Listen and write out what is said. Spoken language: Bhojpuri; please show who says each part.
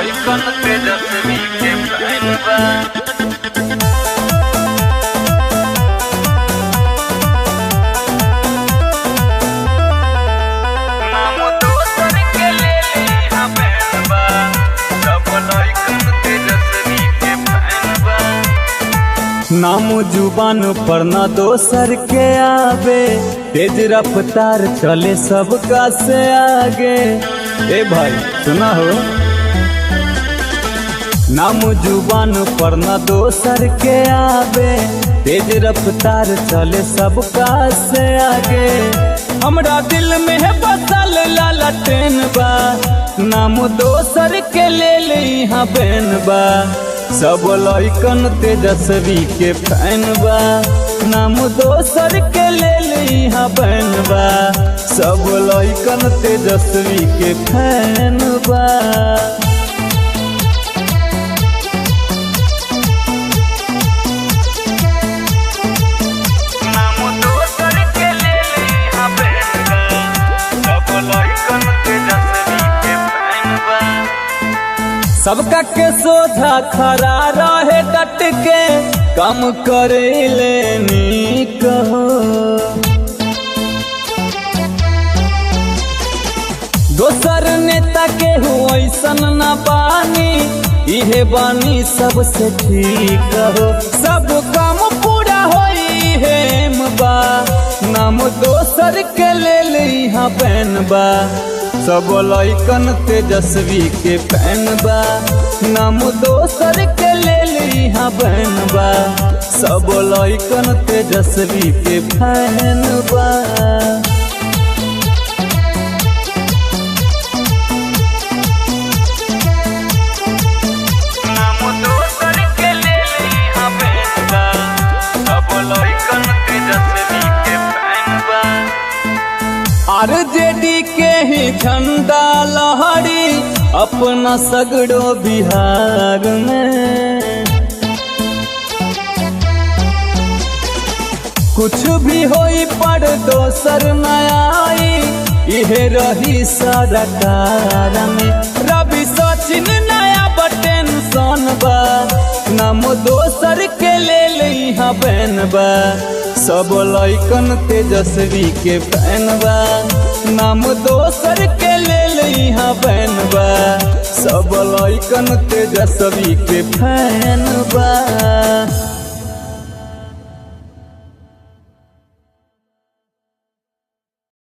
Speaker 1: लइकन तेजस्वी के फैन बा।
Speaker 2: नाम जुबान पर न दोसर के आवे, तेज रफ्तार चले सबका से आगे। ए भाई सुना हो, नाम जुबान पर न दोसर के आवे, तेज रफ्तार चले सबका से आगे। हमरा दिल में है बसल लालटेन बा, नाम दोसर के ले यहाँ बैन बा। सब लइकन तेजस्वी के फैन बा, नाम दोसर के ले यहाँ बैन बा। सब लइकन तेजस्वी के फैन बा। सबका के सोझा खड़ा रहे डट के, काम करे लेनी कहो। दोसर नेता के हो ऐसन न बानी, इहे बानी सबसे ठीक हो। सब काम पूरा होई हेम बा, नाम दोसर के ले यहाँ बैन बा। सब लइकन तेजस्वी के फैन बा, नाम दोसर के ले यहाँ बैन बा। सब लइकन तेजस्वी के फैन बा। आरजेडी के ही झंडा लहरी अपना सगड़ो बिहार में। कुछ भी होई पर दोसर न आई, इहे रही सरकार में। रवि सचिन नया टेंशन बा, नाम दोसर के ले यहाँ बैन बा। सब लइकन तेजस्वी के फैन बा, नाम दोसर के ले यहाँ बैन बा। सब लइकन तेजस्वी के फैन बा।